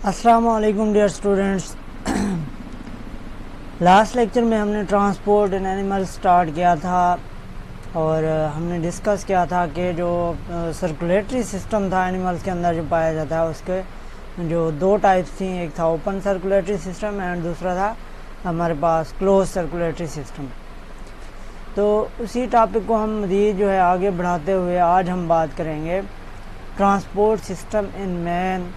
अस्सलाम वालेकुम dear students. Last lecture में हमने ट्रांसपोर्ट इन एनिमल स्टार्ट किया था और हमने डिस्कस किया था कि जो सर्कुलेटरी सिस्टम था एनिमल्स के अंदर जो पाया जाता है उसके जो दो टाइप्स थी, एक था ओपन सर्कुलेटरी सिस्टम एंड दूसरा था हमारे पास क्लोज सर्कुलेटरी सिस्टम। तो उसी टॉपिक को हम मज़ीद जो है आगे बढ़ाते हुए आज हम बात करेंगे ट्रांसपोर्ट सिस्टम इन मैन,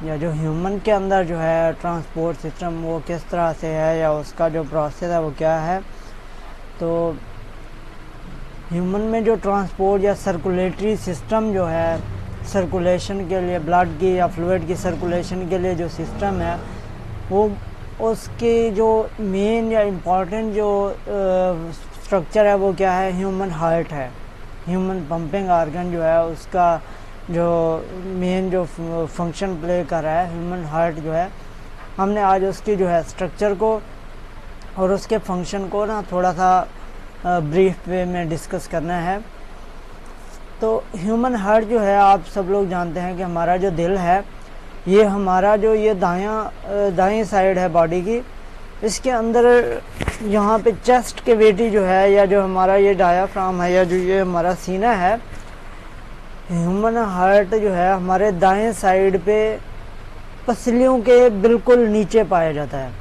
या जो ह्यूमन के अंदर जो है ट्रांसपोर्ट सिस्टम वो किस तरह से है या उसका जो प्रोसेस है वो क्या है। तो ह्यूमन में जो ट्रांसपोर्ट या सर्कुलेटरी सिस्टम जो है, सर्कुलेशन के लिए ब्लड की या फ्लूइड की सर्कुलेशन के लिए जो सिस्टम है वो उसके जो मेन या इम्पॉर्टेंट जो स्ट्रक्चर है वो क्या है, ह्यूमन हार्ट है। ह्यूमन पंपिंग आर्गन जो है उसका जो मेन जो फंक्शन प्ले कर रहा है ह्यूमन हार्ट जो है, हमने आज उसकी जो है स्ट्रक्चर को और उसके फंक्शन को ना थोड़ा सा ब्रीफ वे में डिस्कस करना है। तो ह्यूमन हार्ट जो है आप सब लोग जानते हैं कि हमारा जो दिल है ये हमारा जो ये दाएं साइड है बॉडी की, इसके अंदर यहाँ पे चेस्ट कैविटी जो है या जो हमारा ये डायाफ्राम है या जो ये हमारा सीना है, ह्यूमन हार्ट जो है हमारे दाएं साइड पे पसलियों के बिल्कुल नीचे पाया जाता है।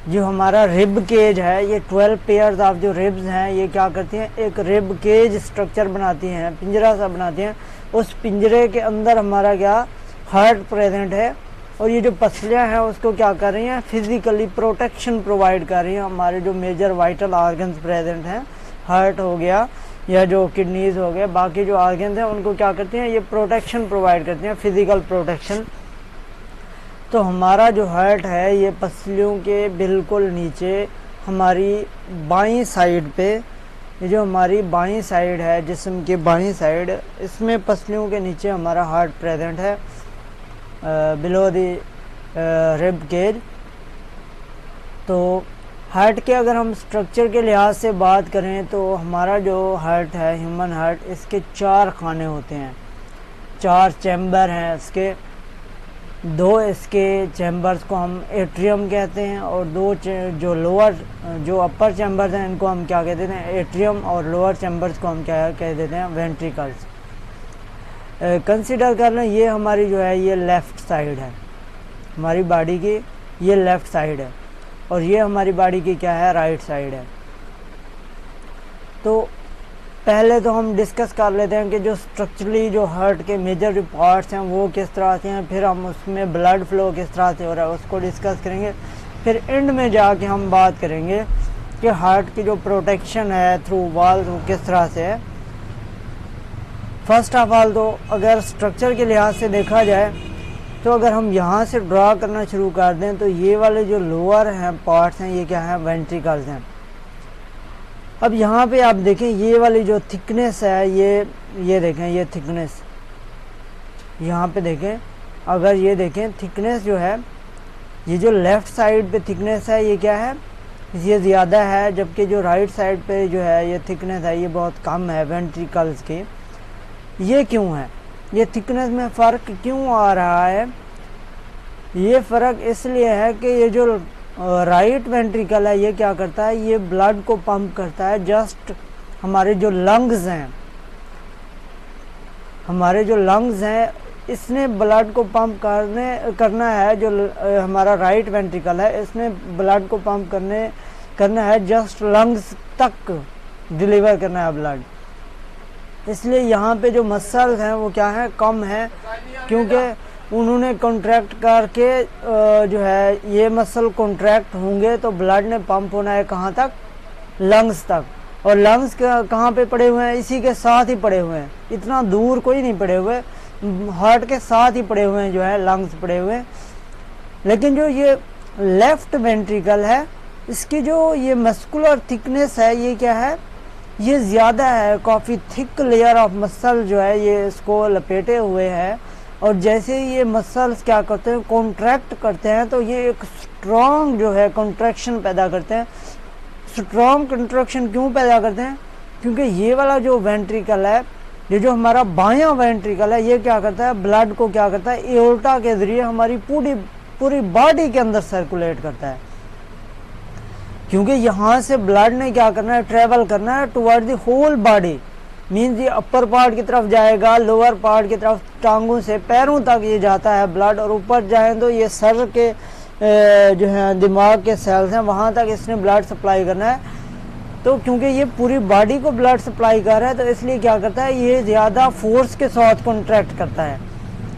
जो हमारा रिब केज है, ये 12 पेयर्स ऑफ जो रिब्स हैं ये क्या करती हैं, एक रिब केज स्ट्रक्चर बनाती हैं, पिंजरा सा बनाती हैं। उस पिंजरे के अंदर हमारा क्या हार्ट प्रेजेंट है और ये जो पसलियां हैं उसको क्या कर रही हैं, फिजिकली प्रोटेक्शन प्रोवाइड कर रही हैं। हमारे जो मेजर वाइटल ऑर्गन्स प्रेजेंट हैं, हार्ट हो गया या जो किडनीज हो गए, बाकी जो ऑर्गन्स हैं उनको क्या करती हैं, ये प्रोटेक्शन प्रोवाइड करती हैं, फिजिकल प्रोटेक्शन। तो हमारा जो हार्ट है ये पसलियों के बिल्कुल नीचे हमारी बाईं साइड पे, ये जो हमारी बाईं साइड है जिस्म की बाईं साइड, इसमें पसलियों के नीचे हमारा हार्ट प्रेजेंट है बिलो द रिब केज। तो हार्ट के अगर हम स्ट्रक्चर के लिहाज से बात करें तो हमारा जो हार्ट है ह्यूमन हार्ट, इसके 4 खाने होते हैं, 4 चैम्बर हैं इसके। 2 इसके चैम्बर्स को हम एट्रियम कहते हैं और 2 जो लोअर जो अपर चैम्बर्स हैं इनको हम क्या कहते हैं, एट्रियम, और लोअर चैम्बर्स को हम क्या कह देते हैं, वेंट्रिकल्स। कंसिडर कर लें ये हमारी जो है ये लेफ़्ट साइड है हमारी बॉडी की, ये लेफ़्ट साइड है और ये हमारी बॉडी की क्या है, राइट साइड है। तो पहले तो हम डिस्कस कर लेते हैं कि जो स्ट्रक्चरली जो हार्ट के मेजर जो पार्ट्स हैं वो किस तरह से हैं, फिर हम उसमें ब्लड फ्लो किस तरह से हो रहा है उसको डिस्कस करेंगे। फिर एंड में जाके हम बात करेंगे कि हार्ट की जो प्रोटेक्शन है थ्रू वाल्व वो किस तरह से है। फर्स्ट ऑफ ऑल तो अगर स्ट्रक्चर के लिहाज से देखा जाए तो अगर हम यहाँ से ड्रा करना शुरू कर दें तो ये वाले जो लोअर हैं पार्ट्स हैं ये क्या हैं, वेंट्रिकल्स हैं। अब यहाँ पे आप देखें ये वाली जो थिकनेस है ये देखें, ये थिकनेस यहाँ पे देखें, अगर ये देखें थिकनेस जो है ये जो लेफ़्ट साइड पे थिकनेस है ये क्या है, ये ज़्यादा है, जबकि जो राइट साइड पे जो है ये थिकनेस है ये बहुत कम है वेंट्रिकल्स की। ये क्यों है, ये थिकनेस में फ़र्क क्यों आ रहा है? ये फ़र्क इसलिए है कि ये जो राइट वेंट्रिकल है ये क्या करता है, ये ब्लड को पंप करता है। जस्ट हमारे जो लंग्स हैं, हमारे जो लंग्स हैं इसने ब्लड को पंप करना है। जो हमारा राइट वेंट्रिकल है इसने ब्लड को पंप करना है, जस्ट लंग्स तक डिलीवर करना है ब्लड। इसलिए यहाँ पे जो मसल्स हैं वो क्या है, कम है, क्योंकि उन्होंने कॉन्ट्रैक्ट करके जो है ये मसल कॉन्ट्रैक्ट होंगे तो ब्लड ने पंप होना है कहाँ तक, लंग्स तक। और लंग्स कहाँ पे पड़े हुए हैं, इसी के साथ ही पड़े हुए हैं, इतना दूर कोई नहीं पड़े हुए, हार्ट के साथ ही पड़े हुए हैं जो है लंग्स पड़े हुए हैं। लेकिन जो ये लेफ्ट वेंट्रिकल है इसकी जो ये मस्कुलर थिकनेस है ये क्या है, ये ज़्यादा है, काफ़ी थिक लेयर ऑफ मसल जो है ये इसको लपेटे हुए हैं। और जैसे ये मसल्स क्या करते हैं, कॉन्ट्रैक्ट करते हैं, तो ये एक स्ट्रॉन्ग जो है कॉन्ट्रैक्शन पैदा करते हैं। स्ट्रॉन्ग कॉन्ट्रैक्शन क्यों पैदा करते हैं, क्योंकि ये वाला जो वेंट्रिकल है, ये जो हमारा बायां वेंट्रिकल है ये क्या करता है, ब्लड को क्या करता है, एओर्टा के जरिए हमारी पूरी बॉडी के अंदर सर्कुलेट करता है। क्योंकि यहाँ से ब्लड ने क्या करना है, ट्रेवल करना है toward the whole body. Means ये अपर पार्ट की तरफ जाएगा, लोअर पार्ट की तरफ, टांगों से पैरों तक ये जाता है ब्लड, और ऊपर जाए तो ये सर के जो है दिमाग के सेल्स हैं वहाँ तक इसने ब्लड सप्लाई करना है। तो क्योंकि ये पूरी बॉडी को ब्लड सप्लाई कर रहा है तो इसलिए क्या करता है, ये ज़्यादा फोर्स के साथ कॉन्ट्रैक्ट करता है।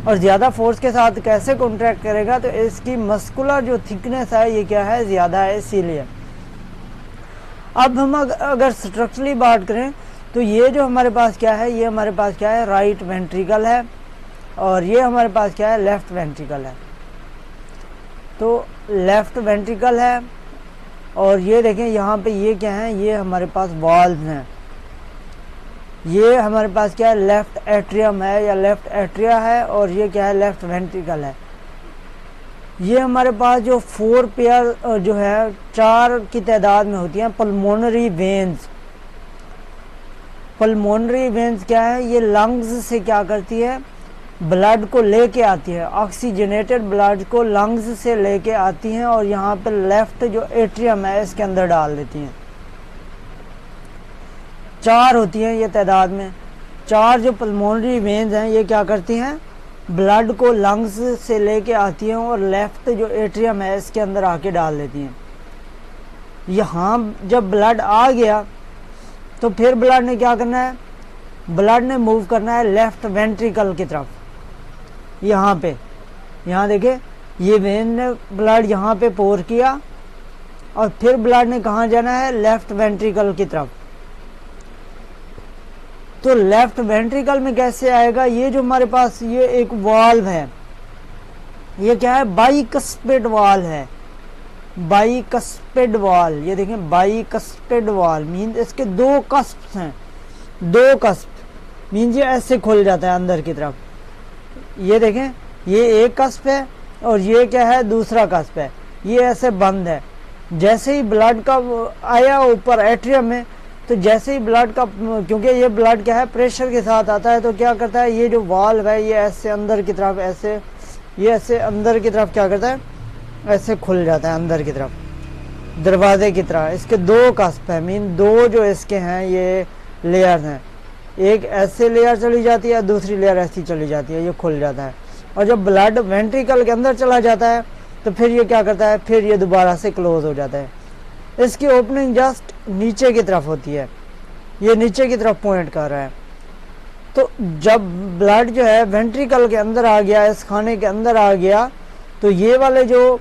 और ज़्यादा फोर्स के साथ कैसे कॉन्ट्रैक्ट करेगा, तो इसकी मस्कुलर जो थिकनेस है ये क्या है, ज़्यादा है, इसीलिए। अब हम अगर स्ट्रक्चरली बात करें तो ये जो हमारे पास क्या है, ये हमारे पास क्या है, राइट वेंट्रिकल है, और ये हमारे पास क्या है, लेफ्ट वेंट्रिकल है। तो लेफ्ट वेंट्रिकल है, और ये देखें यहाँ पे ये क्या है, ये हमारे पास वाल्व हैं। ये हमारे पास क्या है, लेफ्ट एट्रियम है या लेफ्ट एट्रिया है, और ये क्या है, लेफ्ट वेंट्रिकल है। ये हमारे पास जो 4 पेयर जो है 4 की तादाद में होती हैं पल्मोनरी वेन्स। पल्मोनरी वेन्स क्या है, ये लंग्स से क्या करती है, ब्लड को लेके आती है, ऑक्सीजनेटेड ब्लड को लंग्स से लेके आती हैं, और यहाँ पर लेफ्ट जो एट्रियम है इसके अंदर डाल देती हैं। 4 होती हैं ये तादाद में। 4 जो पल्मोनरी वेन्स हैं ये क्या करती हैं, ब्लड को लंग्स से लेके आती हैं और लेफ्ट जो एट्रियम है इसके अंदर आके डाल देती हैं। यहाँ जब ब्लड आ गया तो फिर ब्लड ने क्या करना है, ब्लड ने मूव करना है लेफ्ट वेंट्रिकल की तरफ। यहाँ पे, यहाँ देखे, ये वेन ने ब्लड यहाँ पे पोर किया, और फिर ब्लड ने कहाँ जाना है, लेफ्ट वेंट्रिकल की तरफ। तो लेफ्ट वेंट्रिकल में कैसे आएगा, ये जो हमारे पास ये एक वाल्व है, ये क्या है, बाइकस्पिड वाल्व है, बाइकस्पिड वाल्व। ये देखें, बाइकस्पिड वाल्व मीन इसके 2 कस्प हैं, 2 कस्प मीन ये ऐसे खुल जाता है अंदर की तरफ। ये देखें, ये एक कस्प है और ये क्या है, दूसरा कस्प है, ये ऐसे बंद है। जैसे ही ब्लड का आया ऊपर एट्रियम में, तो जैसे ही ब्लड का, क्योंकि ये ब्लड क्या है प्रेशर के साथ आता है, तो क्या करता है, ये जो वाल्व है ये ऐसे अंदर की तरफ, ऐसे ये ऐसे अंदर की तरफ क्या करता है, ऐसे खुल जाता है अंदर की तरफ, दरवाजे की तरह। इसके 2 कस्प है, मीन 2 जो इसके हैं ये लेयर्स हैं, एक ऐसे लेयर चली जाती है, दूसरी लेयर ऐसी चली जाती है, ये खुल जाता है। और जब ब्लड वेंट्रिकल के अंदर चला जाता है तो फिर ये क्या करता है, फिर ये दोबारा से क्लोज हो जाता है। इसकी ओपनिंग जस्ट नीचे की तरफ होती है, ये नीचे की तरफ पॉइंट कर रहा है। तो जब ब्लड जो है वेंट्रिकल के अंदर आ गया, इस खाने के अंदर आ गया, तो ये वाले जो,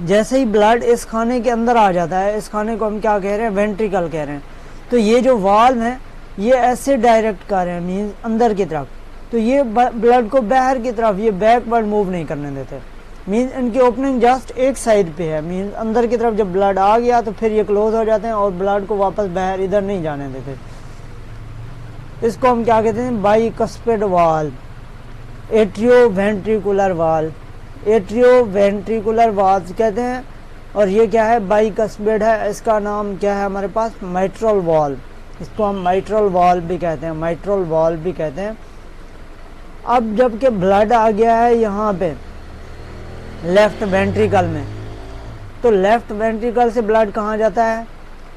जैसे ही ब्लड इस खाने के अंदर आ जाता है, इस खाने को हम क्या कह रहे हैं, वेंट्रिकल कह रहे हैं, तो ये जो वाल्व है ये ऐसे डायरेक्ट कर रहे हैं, मीन अंदर की तरफ। तो ये ब्लड को बाहर की तरफ, ये बैकवर्ड मूव नहीं करने देते, मीन इनकी ओपनिंग जस्ट एक साइड पे है, मीन अंदर की तरफ जब ब्लड आ गया तो फिर ये क्लोज हो जाते हैं और ब्लड को वापस बाहर इधर नहीं जाने देते। इसको हम क्या कहते हैं, bicuspid valve, atrio ventricular valve, atrio ventricular valve कहते हैं। और ये क्या है, बाइकस्पिड है, इसका नाम क्या है हमारे पास, माइट्रल वाल्व। इसको हम माइट्रल वाल्व भी कहते हैं, माइट्रल वाल्व भी कहते हैं। अब जबकि ब्लड आ गया है यहाँ पे लेफ्ट वेंट्रिकल में, तो लेफ्ट वेंट्रिकल से ब्लड कहाँ जाता है,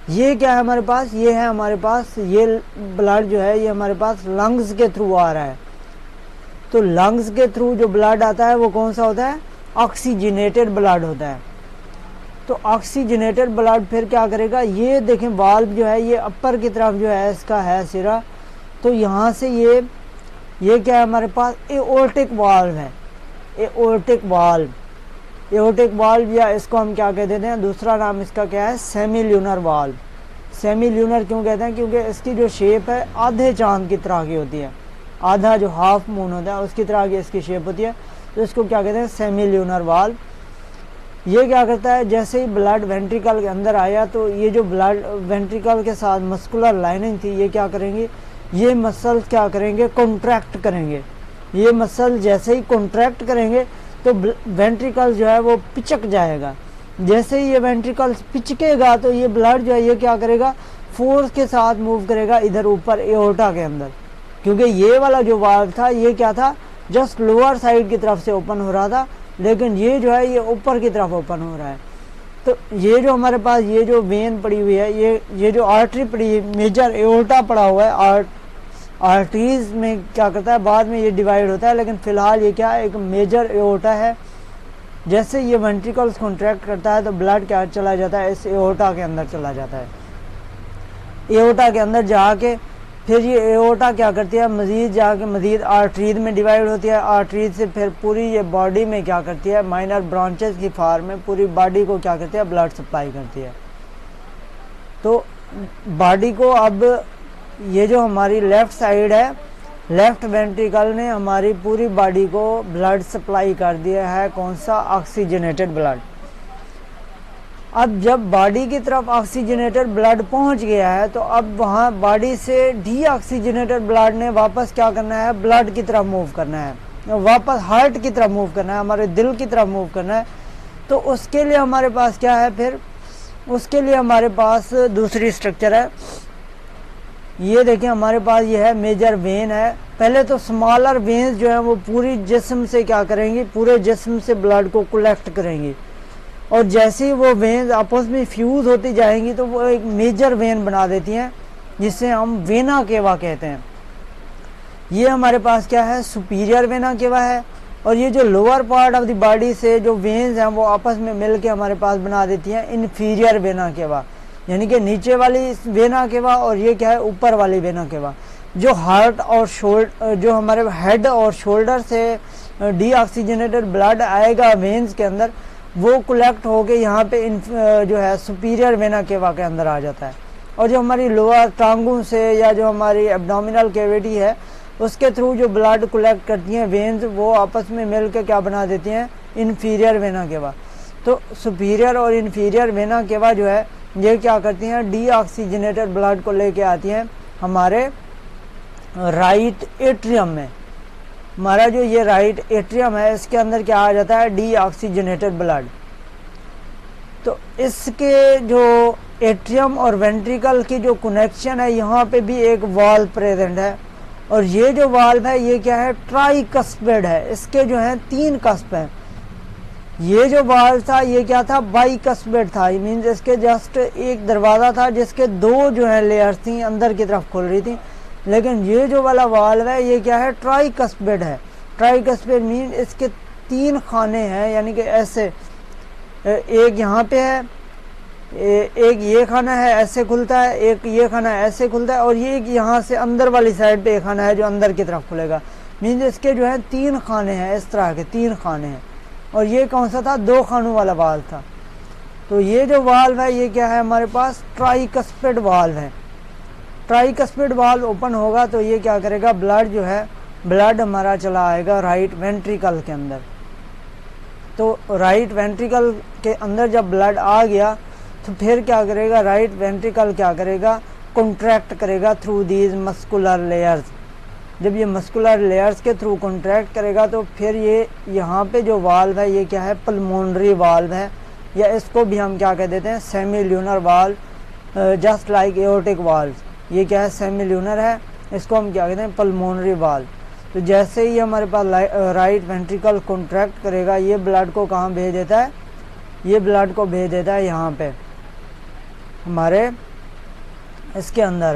ये क्या है हमारे पास, ये है हमारे पास, ये ब्लड जो है ये हमारे पास लंग्स के थ्रू आ रहा है। तो लंग्स के थ्रू जो ब्लड आता है वो कौन सा होता है, ऑक्सीजनेटेड ब्लड होता है। तो ऑक्सीजनेटेड ब्लड फिर क्या करेगा, ये देखें वाल्व जो है ये अपर की तरफ जो है इसका है सिरा, तो यहाँ से ये क्या है हमारे पास, एओर्टिक वाल्व है, एओर्टिक वाल्व, एओर्टिक वाल्व, या इसको हम क्या कह देते हैं, दूसरा नाम इसका क्या है, सेमील्यूनर वाल्व। सेमील्यूनर क्यों कहते हैं, क्योंकि इसकी जो शेप है आधे चांद की तरह की होती है, आधा जो हाफ मून होता है उसकी तरह की इसकी शेप होती है, तो इसको क्या कहते हैं, सेमील्यूनर वाल्व। ये क्या करता है, जैसे ही ब्लड वेंट्रिकल के अंदर आया तो ये जो ब्लड वेंट्रिकल के साथ मस्कुलर लाइनिंग थी ये क्या करेंगी, ये मसल क्या करेंगे, कॉन्ट्रैक्ट करेंगे। ये मसल जैसे ही कॉन्ट्रैक्ट करेंगे तो वेंट्रिकल जो है वो पिचक जाएगा। जैसे ही ये वेंट्रिकल पिचकेगा तो ये ब्लड जो है ये क्या करेगा, फोर्स के साथ मूव करेगा इधर ऊपर एओर्टा के अंदर, क्योंकि ये वाला जो वाल्व था ये क्या था, जस्ट लोअर साइड की तरफ से ओपन हो रहा था, लेकिन ये जो है ये ऊपर की तरफ ओपन हो रहा है। तो ये जो हमारे पास ये जो वेन पड़ी हुई है, ये जो आर्टरी पड़ी है, मेजर एओर्टा पड़ा हुआ है, आर्टरीज में क्या करता है, बाद में ये डिवाइड होता है, लेकिन फिलहाल ये क्या है, एक मेजर एओर्टा है। जैसे ये वेंट्रिकल्स कॉन्ट्रैक्ट करता है तो ब्लड क्या चला जाता है, इस एओर्टा के अंदर चला जाता है। एओर्टा के अंदर जाके फिर ये एओर्टा क्या करती है, मजीद जाके मजीद आर्टरीज में डिवाइड होती है। आर्टरीज से फिर पूरी ये बॉडी में क्या करती है, माइनर ब्रांचेस की फॉर्म में पूरी बॉडी को क्या करती है, ब्लड सप्लाई करती है। तो बॉडी को अब ये जो हमारी लेफ्ट साइड है, लेफ्ट वेंट्रिकल ने हमारी पूरी बॉडी को ब्लड सप्लाई कर दिया है। कौन सा, ऑक्सीजनेटेड ब्लड। अब जब बॉडी की तरफ ऑक्सीजनेटेड ब्लड पहुंच गया है तो अब वहाँ बॉडी से डीऑक्सीजनेटेड ब्लड ने वापस क्या करना है, ब्लड की तरफ मूव करना है, वापस हार्ट की तरफ मूव करना है, हमारे दिल की तरफ मूव करना है। तो उसके लिए हमारे पास क्या है, फिर उसके लिए हमारे पास दूसरी स्ट्रक्चर है। ये देखिए हमारे पास ये है मेजर वेन है। पहले तो स्मॉलर वेन्स जो है वो पूरी जिस्म से क्या करेंगी, पूरे जिस्म से ब्लड को कलेक्ट करेंगी, और जैसे ही वो वेन्स आपस में फ्यूज होती जाएंगी तो वो एक मेजर वेन बना देती हैं, जिसे हम वेना केवा कहते हैं। ये हमारे पास क्या है, सुपीरियर वेना केवा है। और ये जो lower part of the body से जो वेन्स हैं वो आपस में मिल के हमारे पास बना देती हैं इन्फीरियर वेना केवा, यानी कि नीचे वाली वेना केवा, और ये क्या है, ऊपर वाली वेना केवा। जो हार्ट और शोल्डर, जो हमारे हेड और शोल्डर से डीऑक्सीजनेटेड ब्लड आएगा वेन्स के अंदर, वो कलेक्ट होके यहाँ पे जो है सुपीरियर वेना केवा के अंदर आ जाता है। और जो हमारी लोअर टांगों से या जो हमारी एब्डोमिनल कैविटी है उसके थ्रू जो ब्लड कलेक्ट करती हैं वेन्स, वो आपस में मिल के क्या बना देती हैं, इन्फीरियर वेना केवा। तो सुपीरियर और इन्फीरियर वेना केवा जो है ये क्या करती हैं, डीऑक्सीजनेटेड ब्लड को लेके आती हैं हमारे राइट एट्रियम में। हमारा जो ये राइट एट्रियम है इसके अंदर क्या आ जाता है, डीऑक्सीजनेटेड ब्लड। तो इसके जो एट्रियम और वेंट्रिकल की जो कनेक्शन है, यहाँ पे भी एक वाल्व प्रेजेंट है, और ये जो वाल्व है ये क्या है, ट्राइकस्पिड है। इसके जो है 3 कस्प हैं। ये जो वाल्व था ये क्या था, बाइकस्पिड था, मीन्स इसके जस्ट एक दरवाज़ा था जिसके 2 जो है लेयर्स थी अंदर की तरफ खुल रही थी। लेकिन ये जो वाला वाल्व है ये क्या है, ट्राइकस्पिड है। ट्राइकस्पिड मीन इसके 3 खाने हैं, यानी कि ऐसे एक यहाँ पे है, एक ये खाना है ऐसे खुलता है, एक ये खाना ऐसे खुलता है, और ये एक यहाँ से अंदर वाली साइड पे एक खाना है जो अंदर की तरफ खुलेगा। मीन्स इसके जो है 3 खाने हैं, इस तरह के 3 खाने हैं। और ये कौन सा था, 2 खानों वाला वाल्व था। तो ये जो वाल्व है ये क्या है, हमारे पास ट्राइकस्पिड वाल्व है। ट्राइकस्पिड वाल्व ओपन होगा तो ये क्या करेगा, ब्लड जो है, ब्लड हमारा चला आएगा राइट वेंट्रिकल के अंदर। तो राइट वेंट्रिकल के अंदर जब ब्लड आ गया तो फिर क्या करेगा, राइट वेंट्रिकल क्या करेगा, कॉन्ट्रैक्ट करेगा थ्रू दीज मस्कुलर लेयर्स। जब ये मस्कुलर लेयर्स के थ्रू कॉन्ट्रैक्ट करेगा तो फिर ये यहाँ पे जो वाल्व है ये क्या है, पल्मोनरी वाल्व है, या इसको भी हम क्या कह देते हैं, semi lunar valve, just like aortic valve. ये क्या है, सेमी ल्यूनर है, इसको हम क्या कहते हैं, पल्मोनरी वाल्व। तो जैसे ही हमारे पास राइट वेंट्रिकल कॉन्ट्रैक्ट करेगा, ये ब्लड को कहाँ भेज देता है, ये ब्लड को भेज देता है यहाँ पे हमारे इसके अंदर।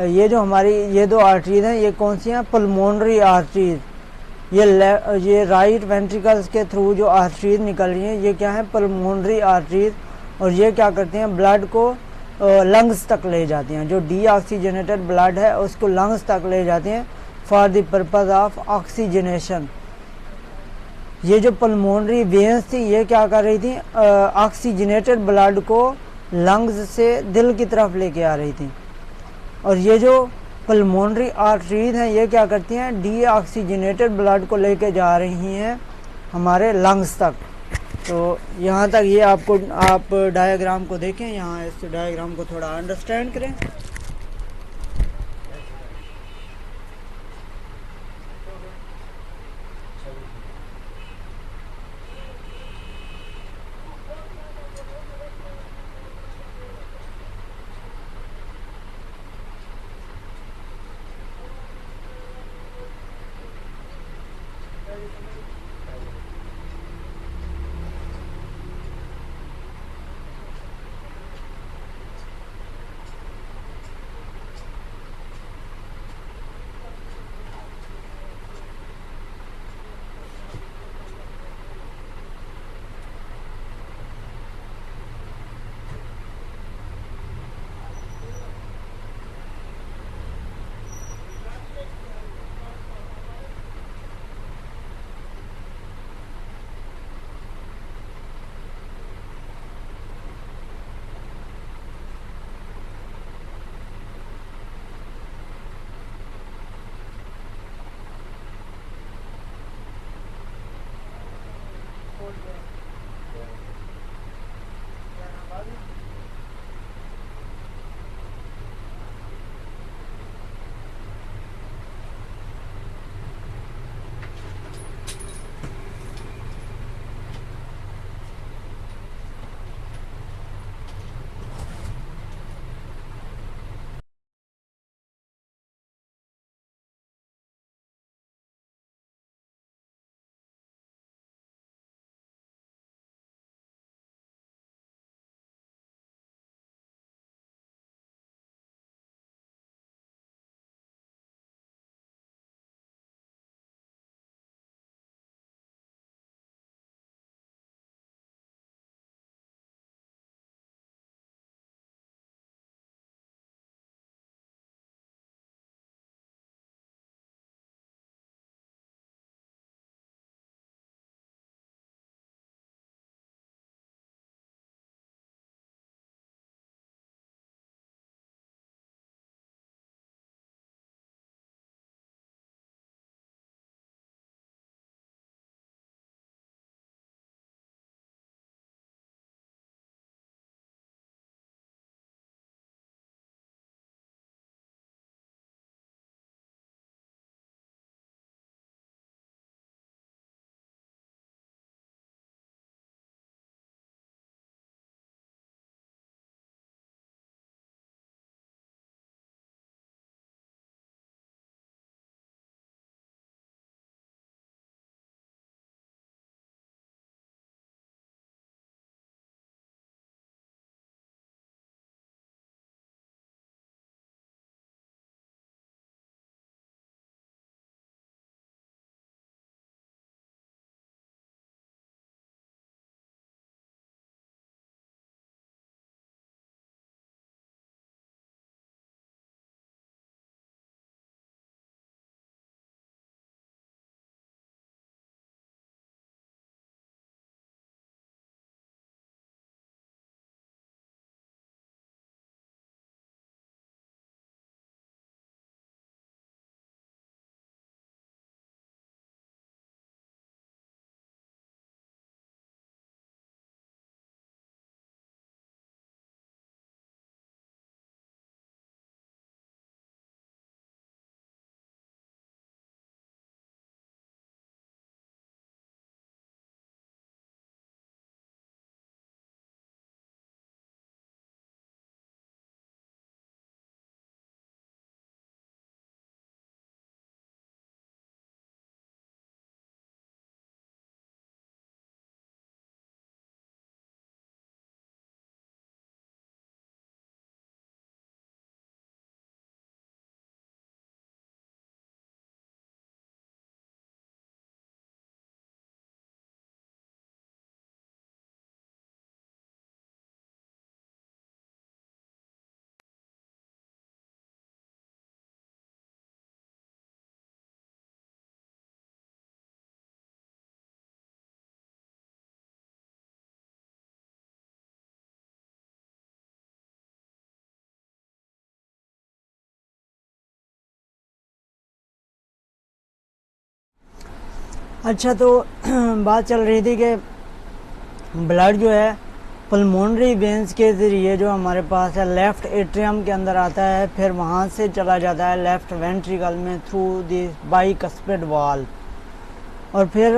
ये जो हमारी ये 2 आर्टरीज हैं ये कौन सी हैं, पल्मोनरी आर्टरीज। ये राइट वेंट्रिकल्स के थ्रू जो आर्टरीज निकल रही हैं ये क्या है, पल्मोनरी आर्टरीज। और ये क्या करती हैं, ब्लड को लंग्स तक ले जाती हैं। जो डीऑक्सीजनेटेड ब्लड है उसको लंग्स तक ले जाती हैं for the purpose of oxygenation. ये जो पल्मोनरी वेन्स थी ये क्या कर रही थी, ऑक्सीजनेटेड ब्लड को लंग्स से दिल की तरफ लेके आ रही थी। और ये जो पल्मोनरी आर्टरीज हैं ये क्या करती हैं, डीऑक्सीजनेटेड ब्लड को लेके जा रही हैं हमारे लंग्स तक। तो यहाँ तक ये आपको, आप डायग्राम को देखें, यहाँ इस डायग्राम को थोड़ा अंडरस्टैंड करें। अच्छा, तो बात चल रही थी कि ब्लड जो है पल्मोनरी वेंस के ज़रिए जो हमारे पास है लेफ़्ट एट्रियम के अंदर आता है, फिर वहाँ से चला जाता है लेफ़्ट वेंट्रिकल में थ्रू द बाइकस्पिड वाल, और फिर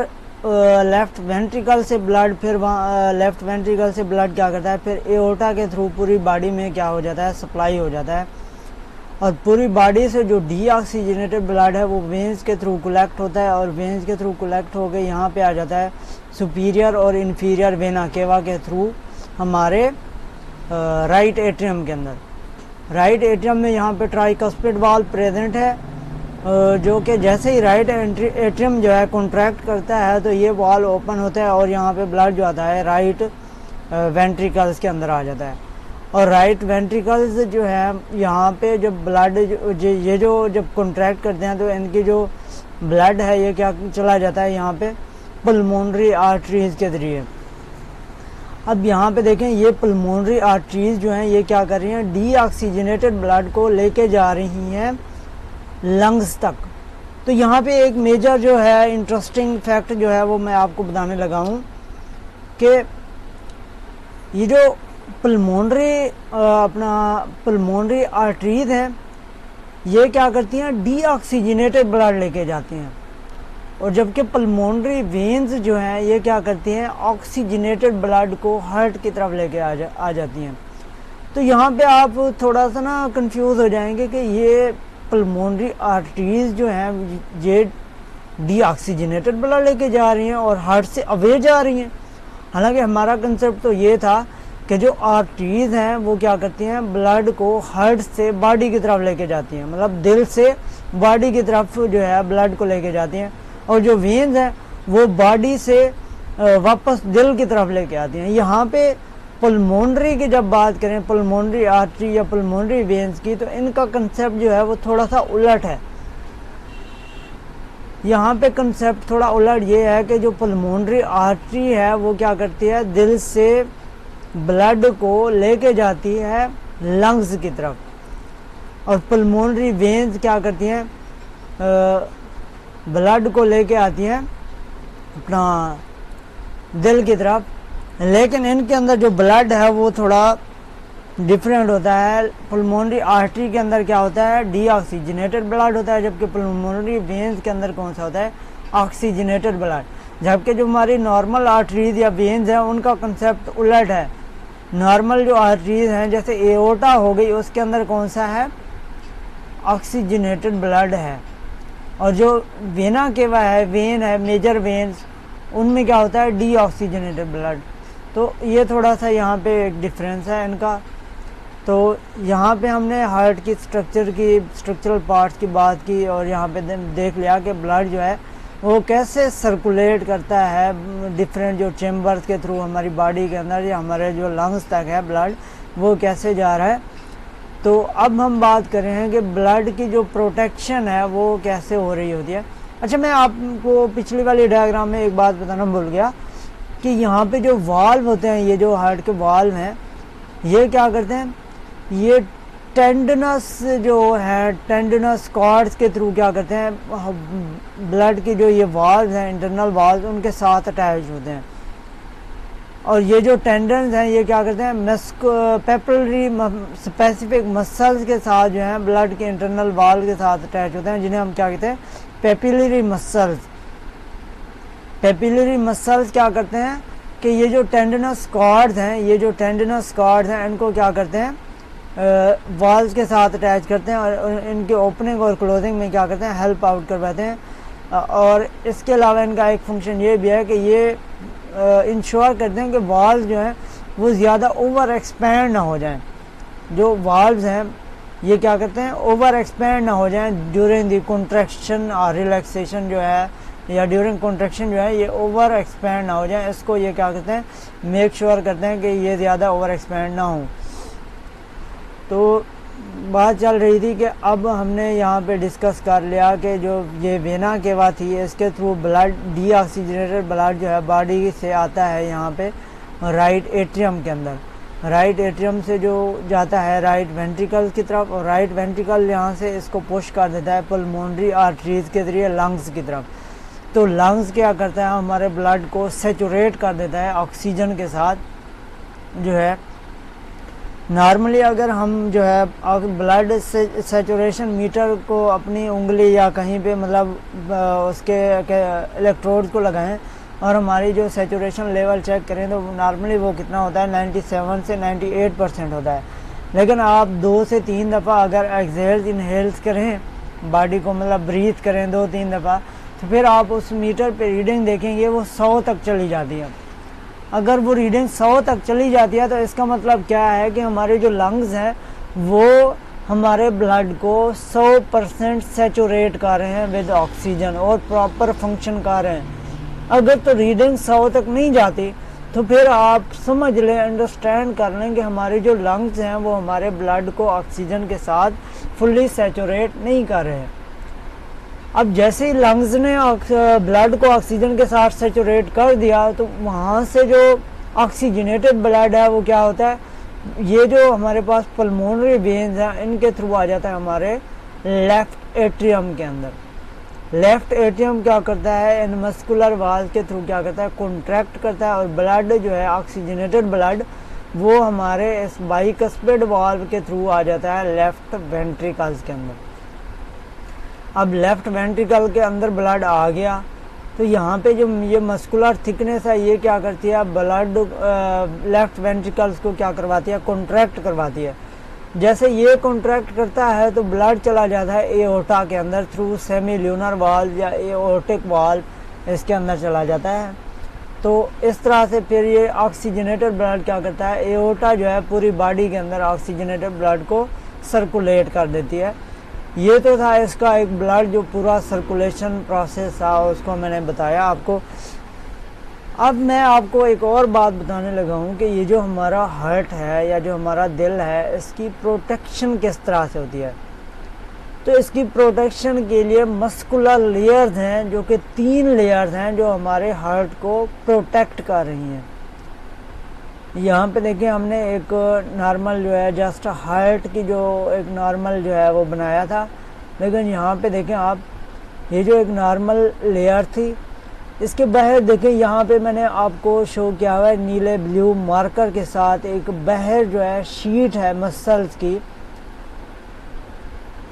लेफ़्ट वेंट्रिकल से ब्लड, फिर वहाँ लेफ़्ट वेंट्रिकल से ब्लड क्या करता है, फिर एओर्टा के थ्रू पूरी बॉडी में क्या हो जाता है, सप्लाई हो जाता है, और पूरी बॉडी से जो डीऑक्सीजनेटेड ब्लड है वो वेंस के थ्रू कलेक्ट होता है, और वेंस के थ्रू कलेक्ट होकर यहाँ पे आ जाता है सुपीरियर और इन्फीरियर वेना केवा के थ्रू हमारे राइट एट्रियम के अंदर। राइट एट्रियम में यहाँ पे ट्राइकस्पिड वाल प्रेजेंट है, जो कि जैसे ही राइट एट्रियम जो है कॉन्ट्रैक्ट करता है तो ये वाल ओपन होता है और यहाँ पे ब्लड जो आता है राइट वेंट्रिकल्स के अंदर आ जाता है। और राइट वेंट्रिकल्स जो है यहाँ पे जब ब्लड ये जो जब कॉन्ट्रैक्ट करते हैं तो इनकी जो ब्लड है ये क्या चला जाता है यहाँ पे पल्मोनरी आर्टरीज के ज़रिए। अब यहाँ पे देखें, ये पल्मोनरी आर्टरीज जो हैं ये क्या कर रही हैं, डीऑक्सीजनेटेड ब्लड को लेके जा रही हैं लंग्स तक। तो यहाँ पे एक मेजर जो है इंटरेस्टिंग फैक्ट जो है वो मैं आपको बताने लगा हूँ कि ये जो पल्मोनरी आर्टरीज हैं ये क्या करती हैं, डीऑक्सीजनेटेड ब्लड लेके जाती हैं, और जबकि पल्मोनरी वेन्स जो हैं ये क्या करती हैं, ऑक्सीजनेटेड ब्लड को हार्ट की तरफ लेके आ जाती हैं। तो यहाँ पे आप थोड़ा सा ना कंफ्यूज हो जाएंगे कि ये पल्मोनरी आर्टरीज जो हैं ये डीऑक्सीजनेटेड ब्लड लेके जा रही हैं और हार्ट से अवे जा रही हैं। हालांकि हमारा कंसेप्ट तो ये था कि जो आर्टरीज हैं वो क्या करती हैं, ब्लड को हार्ट से बॉडी की तरफ लेके जाती हैं, मतलब दिल से बॉडी की तरफ जो है ब्लड को लेके जाती हैं, और जो वेन्स हैं वो बॉडी से वापस दिल की तरफ लेके आती हैं। यहाँ पे पल्मोनरी की जब बात करें, पल्मोनरी आर्टरी या पल्मोनरी वेन्स की, तो इनका कंसेप्ट जो है वो थोड़ा सा उलट है। यहाँ पे कंसेप्ट थोड़ा उलट ये है कि जो पल्मोनरी आर्टरी है वो क्या करती है, दिल से ब्लड को लेके जाती है लंग्स की तरफ, और पल्मोनरी वेन्स क्या करती हैं, ब्लड को लेके आती हैं अपना दिल की तरफ। लेकिन इनके अंदर जो ब्लड है वो थोड़ा डिफरेंट होता है। पल्मोनरी आर्टरी के अंदर क्या होता है, डीऑक्सीजनेटेड ब्लड होता है, जबकि पल्मोनरी वेन्स के अंदर कौन सा होता है, ऑक्सीजनेटेड ब्लड। जबकि जो हमारी नॉर्मल आर्टरीज या वेन्स हैं उनका कंसेप्ट उलट है। नॉर्मल जो आर्टरीज हैं जैसे एओर्टा हो गई, उसके अंदर कौन सा है, ऑक्सीजनेटेड ब्लड है, और जो वेना केवा है, वेन है, मेजर वेन्स, उनमें क्या होता है, डीऑक्सीजनेटेड ब्लड। तो ये थोड़ा सा यहाँ पे एक डिफरेंस है इनका। तो यहाँ पे हमने हार्ट की स्ट्रक्चरल पार्ट्स की बात की, और यहाँ पे देख लिया कि ब्लड जो है वो कैसे सर्कुलेट करता है डिफरेंट जो चेम्बर्स के थ्रू हमारी बॉडी के अंदर, या हमारे जो लंग्स तक है ब्लड वो कैसे जा रहा है। तो अब हम बात कर रहे हैं कि ब्लड की जो प्रोटेक्शन है वो कैसे हो रही होती है। अच्छा, मैं आपको पिछली वाली डायग्राम में एक बात बताना भूल गया कि यहाँ पे जो वाल्व होते हैं, ये जो हार्ट के वाल्व हैं, ये क्या करते हैं, ये टेंडनस जो है, टेंडनस कॉर्ड्स के थ्रू क्या करते हैं, ब्लड की जो ये वाल्व हैं, इंटरनल वाल्व, उनके साथ अटैच होते हैं, और ये जो टेंडन्स हैं ये क्या करते हैं, पेपिलरी स्पेसिफिक मसल्स के साथ जो है ब्लड के इंटरनल वाल्व के साथ अटैच होते हैं, जिन्हें हम क्या कहते हैं, पेपिलरी मसल्स। पेपिलरी मसल्स क्या करते हैं कि ये जो टेंडनस कॉर्ड्स हैं, इनको क्या करते हैं, वाल्व्स के साथ अटैच करते हैं, और इनके ओपनिंग और क्लोजिंग में क्या करते हैं, हेल्प आउट करवाते हैं। और इसके अलावा इनका एक फंक्शन ये भी है कि ये इंश्योर करते हैं कि वाल्व जो है वो ज़्यादा ओवर एक्सपैंड ना हो जाएं। जो वाल्व्स हैं ये क्या करते हैं, ओवर एक्सपैंड ना हो जाएं ड्यूरिंग द कॉन्ट्रैक्शन और रिलैक्सेशन जो है, या ड्यूरिंग कॉन्ट्रैक्शन जो है ये ओवर एक्सपैंड ना हो जाए। इसको ये क्या करते हैं, मेक श्योर करते हैं कि ये ज़्यादा ओवर एक्सपैंड ना हो। तो बात चल रही थी कि अब हमने यहाँ पे डिस्कस कर लिया कि जो ये वेना केवा थी, इसके थ्रू ब्लड, डीऑक्सीजनेटेड ब्लड जो है बॉडी से आता है यहाँ पे राइट एट्रियम के अंदर। राइट एट्रियम से जो जाता है राइट वेंट्रिकल की तरफ, और राइट वेंट्रिकल यहाँ से इसको पुश कर देता है पल्मोनरी आर्टरीज के ज़रिए लंग्स की तरफ। तो लंग्स क्या करता है, हमारे ब्लड को सेचुरेट कर देता है ऑक्सीजन के साथ जो है। नॉर्मली अगर हम जो है ब्लड से सेचुरेशन मीटर को अपनी उंगली या कहीं पे मतलब उसके इलेक्ट्रोड को लगाएं और हमारी जो सेचुरेशन लेवल चेक करें तो नॉर्मली वो कितना होता है, 97 से 98% होता है। लेकिन आप 2 से 3 दफ़ा अगर एक्सहेल्स इनहेल्स करें, बॉडी को मतलब ब्रीथ करें 2-3 दफ़ा, तो फिर आप उस मीटर पे रीडिंग देखेंगे वो 100 तक चली जाती है। अगर वो रीडिंग 100 तक चली जाती है तो इसका मतलब क्या है कि हमारे जो लंग्स हैं वो हमारे ब्लड को 100% सेचुरेट कर रहे हैं विद ऑक्सीजन और प्रॉपर फंक्शन कर रहे हैं। अगर तो रीडिंग 100 तक नहीं जाती तो फिर आप समझ लें, अंडरस्टैंड कर लें कि हमारे जो लंग्स हैं वो हमारे ब्लड को ऑक्सीजन के साथ फुल्ली सेचुरेट नहीं कर रहे हैं। अब जैसे ही लंग्स ने ब्लड को ऑक्सीजन के साथ सेचुरेट कर दिया तो वहाँ से जो ऑक्सीजनेटेड ब्लड है वो क्या होता है, ये जो हमारे पास पल्मोनरी वेन्स हैं इनके थ्रू आ जाता है हमारे लेफ्ट एट्रियम के अंदर। लेफ्ट एट्रियम क्या करता है, इन मस्कुलर वाल्व के थ्रू क्या करता है, कॉन्ट्रैक्ट करता है और ब्लड जो है ऑक्सीजनेटेड ब्लड वो हमारे इस बाइकस्पिड वाल्व के थ्रू आ जाता है लेफ्ट वेंट्रिकल्स के अंदर। अब लेफ्ट वेंट्रिकल के अंदर ब्लड आ गया तो यहाँ पे जो ये मस्कुलर थिकनेस है ये क्या करती है, ब्लड लेफ्ट वेंट्रिकल्स को क्या करवाती है, कॉन्ट्रैक्ट करवाती है। जैसे ये कॉन्ट्रैक्ट करता है तो ब्लड चला जाता है एओर्टा के अंदर थ्रू सेमी ल्यूनर वाल्व या एओर्टिक वाल्व, इसके अंदर चला जाता है। तो इस तरह से फिर ये ऑक्सीजनेटेड ब्लड क्या करता है, एओर्टा जो है पूरी बॉडी के अंदर ऑक्सीजनेटेड ब्लड को सर्कुलेट कर देती है। ये तो था इसका एक ब्लड जो पूरा सर्कुलेशन प्रोसेस था उसको मैंने बताया आपको। अब मैं आपको एक और बात बताने लगा हूँ कि ये जो हमारा हार्ट है या जो हमारा दिल है इसकी प्रोटेक्शन किस तरह से होती है। तो इसकी प्रोटेक्शन के लिए मस्कुलर लेयर्स हैं जो कि 3 लेयर्स हैं जो हमारे हार्ट को प्रोटेक्ट कर रही हैं। यहाँ पे देखिए हमने एक नॉर्मल जो है जस्ट हार्ट की जो एक नॉर्मल जो है वो बनाया था, लेकिन यहाँ पे देखें आप ये जो एक नॉर्मल लेयर थी इसके बाहर देखें यहाँ पे मैंने आपको शो किया हुआ है नीले ब्लू मार्कर के साथ एक बाहर जो है शीट है मसल्स की,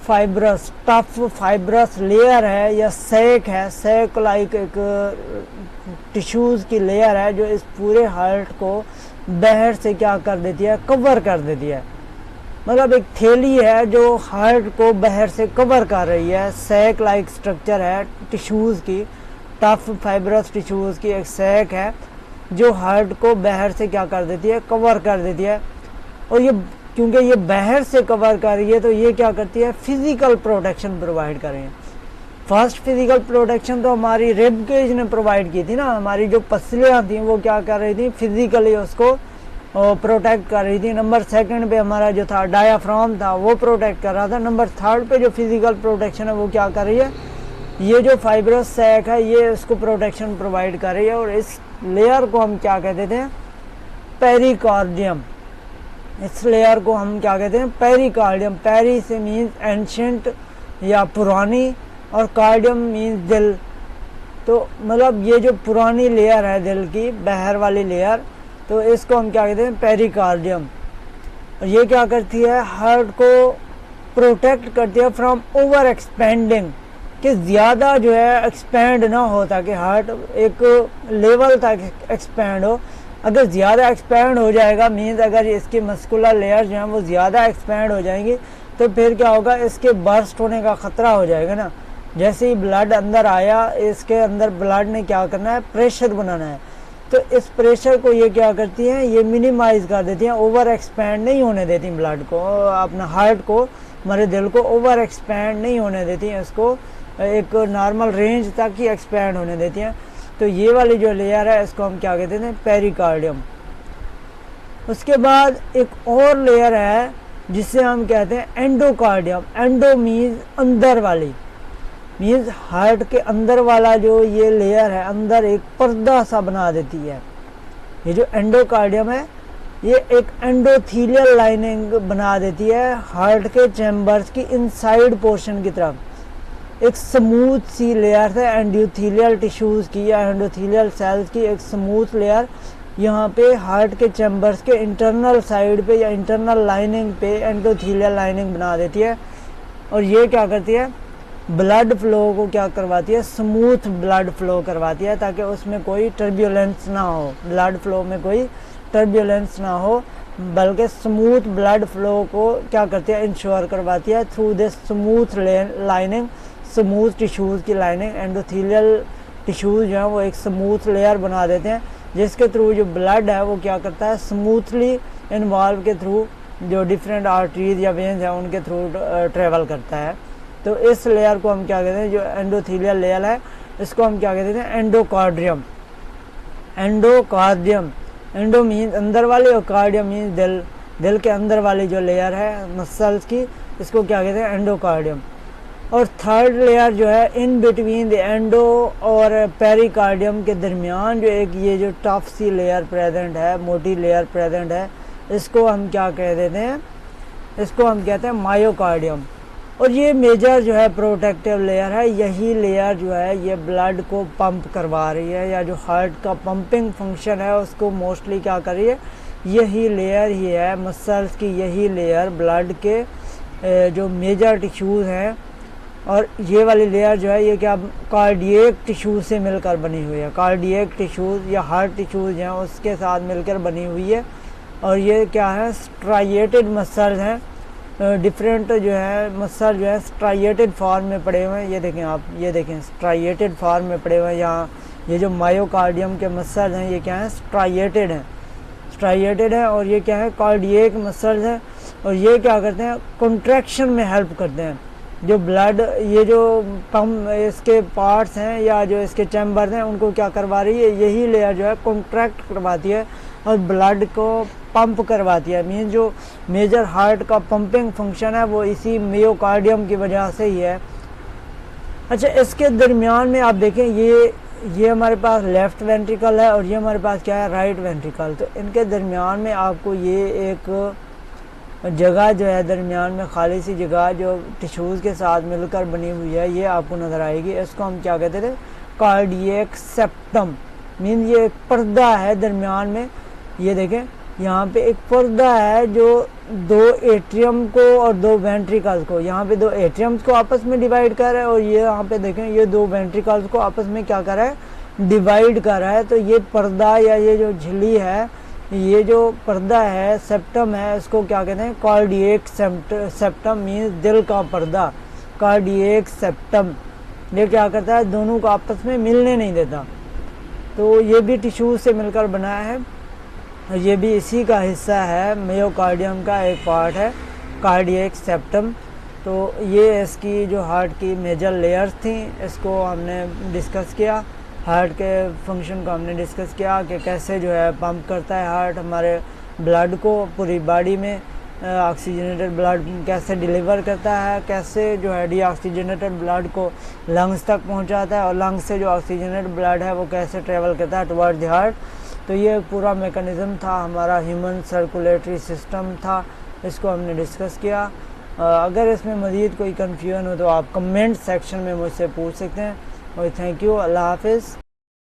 फाइब्रस टफ फाइब्रस लेयर है या सैक है, सैक लाइक एक टिश्यूज़ की लेयर है जो इस पूरे हार्ट को बाहर से क्या कर देती है, कवर कर देती है। मतलब एक थैली है जो हार्ट को बाहर से कवर कर रही है, सैक लाइक स्ट्रक्चर है टिश्यूज़ की, टफ फाइब्रस टिश्यूज़ की एक सैक है जो हार्ट को बाहर से क्या कर देती है, कवर कर देती है। और ये क्योंकि ये बाहर से कवर कर रही है तो ये क्या करती है, फिजिकल प्रोटेक्शन प्रोवाइड कर रही है। फर्स्ट फिजिकल प्रोटेक्शन तो हमारी रिब केज ने प्रोवाइड की थी ना, हमारी जो पसलियाँ थी वो क्या कर रही थी, फिजिकली उसको प्रोटेक्ट कर रही थी। नंबर 2 पे हमारा जो था डायाफ्राम था वो प्रोटेक्ट कर रहा था। नंबर 3 पे जो फिजिकल प्रोटेक्शन है वो क्या कर रही है, ये जो फाइब्रस सैक है ये इसको प्रोटेक्शन प्रोवाइड कर रही है। और इस लेयर को हम क्या कहते थे, पेरिकार्डियम। इस लेयर को हम क्या कहते हैं, पेरिकार्डियम। पेरी से मीन्स एंशियंट या पुरानी और कार्डियम मीन्स दिल। तो मतलब ये जो पुरानी लेयर है दिल की बाहर वाली लेयर, तो इसको हम क्या कहते हैं, पेरिकार्डियम। और ये क्या करती है, हार्ट को प्रोटेक्ट करती है फ्रॉम ओवर एक्सपेंडिंग, कि ज़्यादा जो है एक्सपेंड ना हो ताकि हार्ट एक लेवल तक एक्सपेंड हो। अगर ज़्यादा एक्सपेंड हो जाएगा मीन्स अगर इसकी मस्कुलर लेयर जो है वो ज़्यादा एक्सपेंड हो जाएंगी तो फिर क्या होगा, इसके बर्स्ट होने का ख़तरा हो जाएगा ना। जैसे ही ब्लड अंदर आया, इसके अंदर ब्लड ने क्या करना है, प्रेशर बनाना है। तो इस प्रेशर को ये क्या करती हैं, ये मिनिमाइज़ कर देती हैं, ओवर एक्सपेंड नहीं होने देती ब्लड को, अपना हार्ट को, हमारे दिल को ओवर एक्सपेंड नहीं होने देती हैं, इसको एक नॉर्मल रेंज तक ही एक्सपेंड होने देती हैं। तो ये वाली जो लेयर है इसको हम क्या कहते हैं, पेरिकार्डियम। उसके बाद एक और लेयर है जिसे हम कहते हैं एंडोकार्डियम। एंडो मीन्स अंदर वाली, मीन्स हार्ट के अंदर वाला जो ये लेयर है अंदर एक पर्दा सा बना देती है। ये जो एंडोकार्डियम है ये एक एंडोथीलियल लाइनिंग बना देती है हार्ट के चैम्बर्स की इनसाइड पोर्शन की तरफ। एक स्मूथ सी लेयर है एंडोथेलियल टिश्यूज़ की या एंडोथेलियल सेल्स की एक स्मूथ लेयर यहाँ पे हार्ट के चैम्बर्स के इंटरनल साइड पे या इंटरनल लाइनिंग पे एंडोथेलियल लाइनिंग बना देती है। और ये क्या करती है, ब्लड फ्लो को क्या करवाती है, स्मूथ ब्लड फ्लो करवाती है, ताकि उसमें कोई टर्बुलेंस ना हो, ब्लड फ्लो में कोई टर्बुलेंस ना हो, बल्कि स्मूथ ब्लड फ्लो को क्या करती है, इंश्योर करवाती है through this smooth lining, smooth tissues की लाइनिंग। एंडोथेलियल टिश्यूज़ जो है वो एक स्मूथ लेयर बना देते हैं, जिसके थ्रू जो ब्लड है वो क्या करता है, स्मूथली इन्वॉल्व के थ्रू जो डिफरेंट आर्टरीज या वेन्स हैं उनके थ्रू ट्रेवल करता है। तो इस लेयर को हम क्या कहते हैं, जो एंडोथेलियल लेयर है इसको हम क्या कहते हैं, एंडोकार्डियम। एंडोकार्डियम, एंडो मीन्स अंदर वाली और कार्डियम मीन्स दिल, दिल के अंदर वाली जो लेयर है मसल्स की, इसको क्या कहते हैं, एंडोकार्डियम। और थर्ड लेयर जो है इन बिटवीन द एंडो और पेरिकार्डियम के दरमियान जो एक ये जो टफ सी लेयर प्रेजेंट है, मोटी लेयर प्रेजेंट है, इसको हम क्या कह देते हैं, इसको हम कहते हैं मायोकार्डियम। और ये मेजर जो है प्रोटेक्टिव लेयर है, यही लेयर जो है ये ब्लड को पंप करवा रही है, या जो हार्ट का पंपिंग फंक्शन है उसको मोस्टली क्या कर रही है, यही लेयर ही है, मसल्स की यही लेयर ब्लड के जो मेजर टिश्यूज़ हैं। और ये वाली लेयर जो है ये क्या कार्डियक टिश्यूज से मिलकर बनी हुई है, कार्डियक टिश्यूज या हार्ट टिश्यूज हैं उसके साथ मिलकर बनी हुई है। और ये क्या है, स्ट्राइएटेड मसल्स हैं, डिफरेंट जो है मसल जो है स्ट्राइएटेड फॉर्म में पड़े हुए हैं। ये देखें आप, ये देखें स्ट्राइएटेड फॉर्म में पड़े हुए हैं। यहाँ ये जो मायोकार्डियम के मसल हैं ये क्या है, स्ट्राइएटेड हैं, स्ट्राइएटेड है। और ये क्या है, कार्डियक मसल्स हैं, और ये क्या करते हैं, कॉन्ट्रैक्शन में हेल्प करते हैं। जो ब्लड, ये जो पम्प इसके पार्ट्स हैं या जो इसके चैम्बर्स हैं उनको क्या करवा रही है, यही लेयर जो है कॉन्ट्रैक्ट करवाती है और ब्लड को पंप करवाती है। मीन जो मेजर हार्ट का पंपिंग फंक्शन है वो इसी मायोकार्डियम की वजह से ही है। अच्छा, इसके दरमियान में आप देखें ये हमारे पास लेफ़्ट वेंट्रिकल है और ये हमारे पास क्या है, राइट वेंट्रिकल। तो इनके दरमियान में आपको ये एक जगह जो है दरमियान में खाली सी जगह जो टिश्यूज़ के साथ मिलकर बनी हुई है ये आपको नज़र आएगी। इसको हम क्या कहते थे, कार्डियक सेप्टम। मीन ये एक पर्दा है दरमियान में, ये देखें यहाँ पे एक पर्दा है जो दो एट्रियम को और दो वेंट्रिकल्स को, यहाँ पे दो एट्रियम्स को आपस में डिवाइड कर रहा है और ये यहाँ पे देखें ये दो वेंट्रिकल्स को आपस में क्या कर रहा है, डिवाइड कर रहा है। तो ये पर्दा या ये जो झिल्ली है, ये जो पर्दा है, सेप्टम है, इसको क्या कहते हैं, कार्डियक सेप्टम मीन्स दिल का पर्दा, कार्डियक सेप्टम। ये क्या करता है, दोनों को आपस में मिलने नहीं देता। तो ये भी टिश्यू से मिलकर बना है, ये भी इसी का हिस्सा है, मायोकार्डियम का एक पार्ट है कार्डियक सेप्टम। तो ये इसकी जो हार्ट की मेजर लेयर्स थी, इसको हमने डिस्कस किया। हार्ट के फंक्शन को हमने डिस्कस किया कि कैसे जो है पंप करता है हार्ट हमारे ब्लड को पूरी बॉडी में, ऑक्सीजनेटेड ब्लड कैसे डिलीवर करता है, कैसे जो है डीऑक्सीजनेटेड ब्लड को लंग्स तक पहुंचाता है और लंग्स से जो ऑक्सीजनेटेड ब्लड है वो कैसे ट्रेवल करता है टुवर्ड द हार्ट। तो ये पूरा मैकेनिज़्म था, हमारा ह्यूमन सर्कुलेटरी सिस्टम था, इसको हमने डिस्कस किया। अगर इसमें मज़ीद कोई कन्फ्यूजन हो तो आप कमेंट सेक्शन में मुझसे पूछ सकते हैं। और थैंक यू, अल्लाह हाफिज़।